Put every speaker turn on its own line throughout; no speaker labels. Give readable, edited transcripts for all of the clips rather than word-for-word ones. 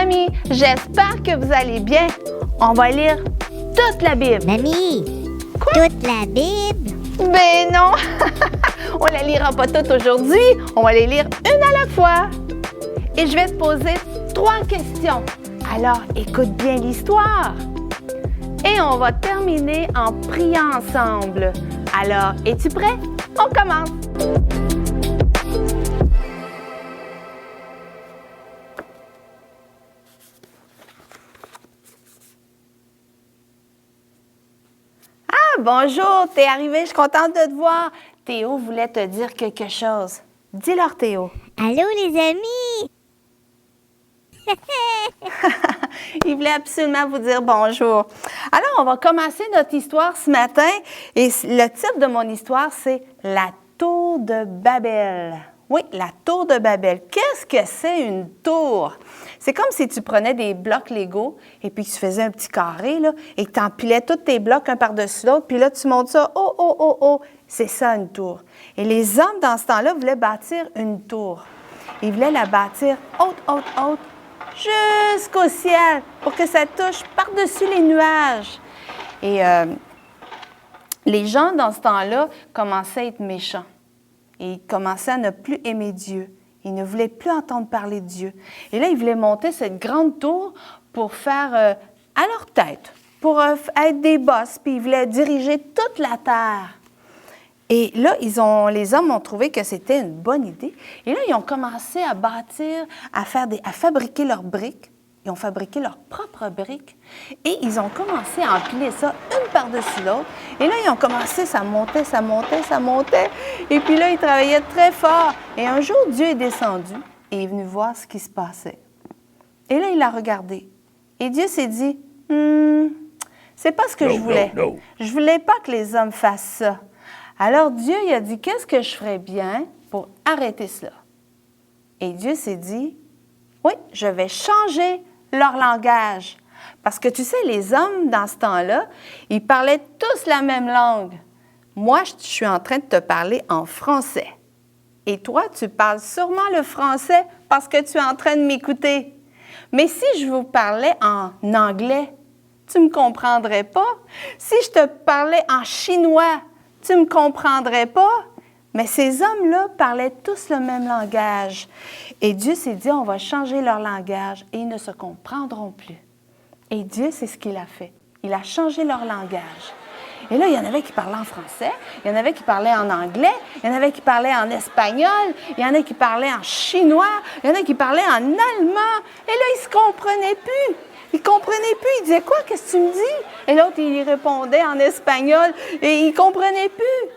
amis, j'espère que vous allez bien. On va lire toute la Bible.
Mamie, toute la Bible?
Ben non, on la lira pas toute aujourd'hui, on va les lire une à la fois. Et je vais te poser 3 questions. Alors, écoute bien l'histoire. Et on va terminer en priant ensemble. Alors, es-tu prêt? On commence! Ah, bonjour, t'es arrivé, je suis contente de te voir. Théo voulait te dire quelque chose. Dis-leur, Théo.
Allô, les amis?
Il voulait absolument vous dire bonjour. Alors, on va commencer notre histoire ce matin. Et le titre de mon histoire, c'est « La tour de Babel ». Oui, la tour de Babel. Qu'est-ce que c'est une tour? C'est comme si tu prenais des blocs Lego et puis tu faisais un petit carré, là, et que tu empilais tous tes blocs un par-dessus l'autre, puis là, tu montes ça, oh, oh, oh, oh. C'est ça, une tour. Et les hommes, dans ce temps-là, voulaient bâtir une tour. Ils voulaient la bâtir haute, haute, haute, jusqu'au ciel, pour que ça touche par-dessus les nuages. Et les gens, dans ce temps-là, commençaient à être méchants. Et ils commençaient à ne plus aimer Dieu. Ils ne voulaient plus entendre parler de Dieu. Et là, ils voulaient monter cette grande tour pour faire à leur tête, pour être des boss, puis ils voulaient diriger toute la terre. Et là, les hommes ont trouvé que c'était une bonne idée. Et là, ils ont commencé à bâtir, à fabriquer leurs briques. Ils ont fabriqué leurs propres briques. Et ils ont commencé à empiler ça une par-dessus l'autre. Et là, ils ont commencé, ça montait, ça montait, ça montait. Et puis là, ils travaillaient très fort. Et un jour, Dieu est descendu et est venu voir ce qui se passait. Et là, il a regardé. Et Dieu s'est dit, c'est pas ce que je voulais. Je voulais pas que les hommes fassent ça. Alors Dieu, il a dit, qu'est-ce que je ferais bien pour arrêter cela? Et Dieu s'est dit, oui, je vais changer leur langage. Parce que tu sais, les hommes, dans ce temps-là, ils parlaient tous la même langue. Moi, je suis en train de te parler en français. Et toi, tu parles sûrement le français parce que tu es en train de m'écouter. Mais si je vous parlais en anglais, tu ne me comprendrais pas. Si je te parlais en chinois, tu ne me comprendrais pas. Mais ces hommes-là parlaient tous le même langage. Et Dieu s'est dit, on va changer leur langage et ils ne se comprendront plus. Et Dieu, c'est ce qu'il a fait. Il a changé leur langage. Et là, il y en avait qui parlaient en français, il y en avait qui parlaient en anglais, il y en avait qui parlaient en espagnol, il y en a qui parlaient en chinois, il y en a qui parlaient en allemand. Et là, ils ne se comprenaient plus. Ils ne comprenaient plus. Ils disaient, quoi, qu'est-ce que tu me dis? Et l'autre, il répondait en espagnol et ils ne comprenaient plus.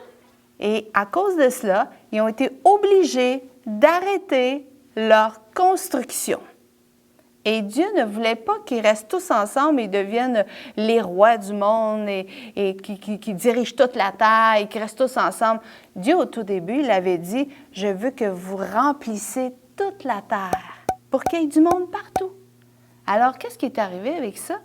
Et à cause de cela, ils ont été obligés d'arrêter leur construction. Et Dieu ne voulait pas qu'ils restent tous ensemble et deviennent les rois du monde et qui dirigent toute la terre et qui restent tous ensemble. Dieu, au tout début, il avait dit, je veux que vous remplissez toute la terre pour qu'il y ait du monde partout. Alors, qu'est-ce qui est arrivé avec ça?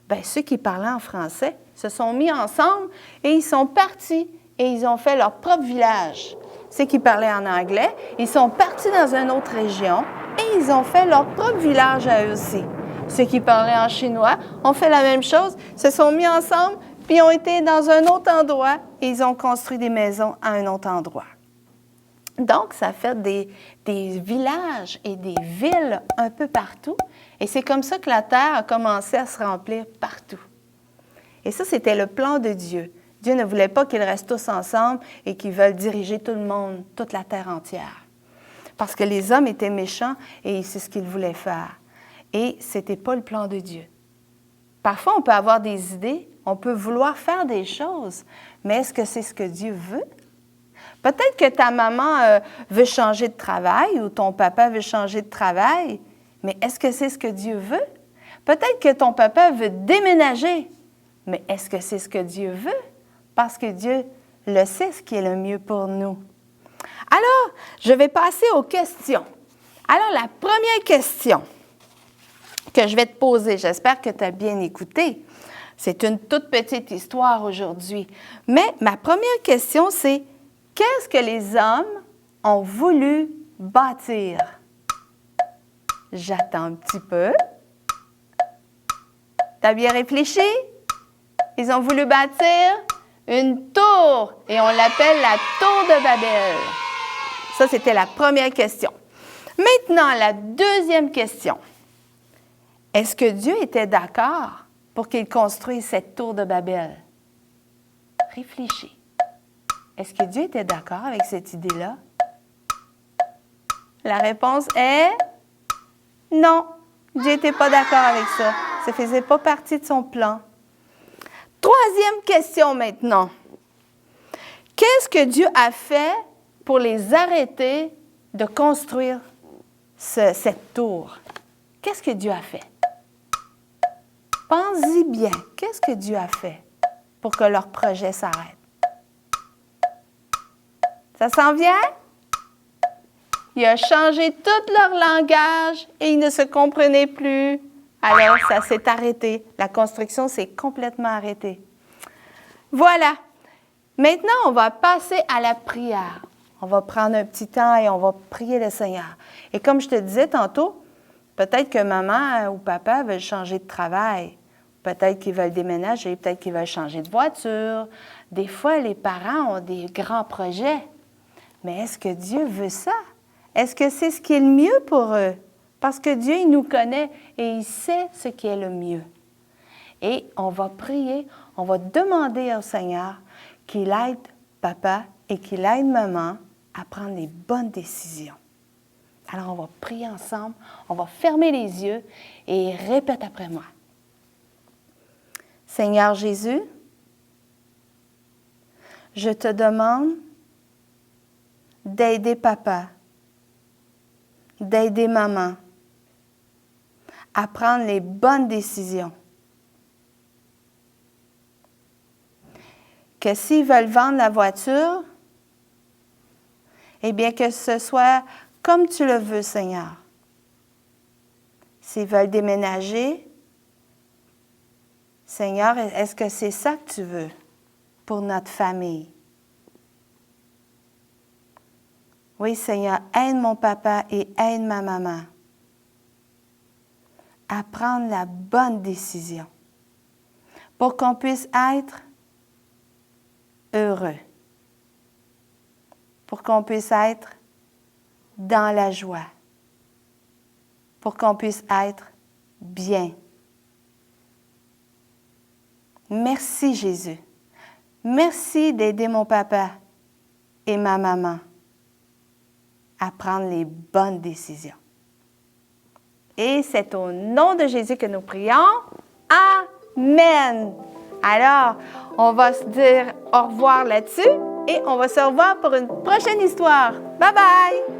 Bien, ceux qui parlaient en français se sont mis ensemble et ils sont partis et ils ont fait leur propre village. Ceux qui parlaient en anglais, ils sont partis dans une autre région et ils ont fait leur propre village à eux aussi. Ceux qui parlaient en chinois ont fait la même chose, se sont mis ensemble, puis ont été dans un autre endroit et ils ont construit des maisons à un autre endroit. Donc, ça fait des villages et des villes un peu partout. Et c'est comme ça que la terre a commencé à se remplir partout. Et ça, c'était le plan de Dieu. Dieu ne voulait pas qu'ils restent tous ensemble et qu'ils veulent diriger tout le monde, toute la terre entière. Parce que les hommes étaient méchants et c'est ce qu'ils voulaient faire. Et ce n'était pas le plan de Dieu. Parfois, on peut avoir des idées, on peut vouloir faire des choses, mais est-ce que c'est ce que Dieu veut? Peut-être que ta maman veut changer de travail ou ton papa veut changer de travail, mais est-ce que c'est ce que Dieu veut? Peut-être que ton papa veut déménager, mais est-ce que c'est ce que Dieu veut? Parce que Dieu le sait ce qui est le mieux pour nous. Alors, je vais passer aux questions. Alors, la première question que je vais te poser, j'espère que tu as bien écouté. C'est une toute petite histoire aujourd'hui. Mais ma première question, c'est qu'est-ce que les hommes ont voulu bâtir? J'attends un petit peu. T'as bien réfléchi? Ils ont voulu bâtir une tour et on l'appelle la tour de Babel. Ça, c'était la première question. Maintenant, la deuxième question. Est-ce que Dieu était d'accord pour qu'il construise cette tour de Babel? Réfléchis. Est-ce que Dieu était d'accord avec cette idée-là? La réponse est non. Dieu n'était pas d'accord avec ça. Ça ne faisait pas partie de son plan. Troisième question maintenant. Qu'est-ce que Dieu a fait pour les arrêter de construire cette tour? Qu'est-ce que Dieu a fait? Pense-y bien. Qu'est-ce que Dieu a fait pour que leur projet s'arrête? Ça s'en vient? Il a changé tout leur langage et ils ne se comprenaient plus. Alors, ça s'est arrêté. La construction s'est complètement arrêtée. Voilà. Maintenant, on va passer à la prière. On va prendre un petit temps et on va prier le Seigneur. Et comme je te disais tantôt, peut-être que maman ou papa veulent changer de travail. Peut-être qu'ils veulent déménager, peut-être qu'ils veulent changer de voiture. Des fois, les parents ont des grands projets. Mais est-ce que Dieu veut ça? Est-ce que c'est ce qui est le mieux pour eux? Parce que Dieu, il nous connaît et il sait ce qui est le mieux. Et on va prier, on va demander au Seigneur qu'il aide papa et qu'il aide maman à prendre les bonnes décisions. Alors, on va prier ensemble, on va fermer les yeux et répète après moi. Seigneur Jésus, je te demande d'aider papa, d'aider maman à prendre les bonnes décisions. Que s'ils veulent vendre la voiture, eh bien que ce soit comme tu le veux, Seigneur. S'ils veulent déménager, Seigneur, est-ce que c'est ça que tu veux pour notre famille? Oui, Seigneur, aide mon papa et aide ma maman à prendre la bonne décision pour qu'on puisse être heureux, pour qu'on puisse être dans la joie, pour qu'on puisse être bien. Merci Jésus. Merci d'aider mon papa et ma maman à prendre les bonnes décisions. Et c'est au nom de Jésus que nous prions. Amen. Alors, on va se dire au revoir là-dessus et on va se revoir pour une prochaine histoire. Bye bye!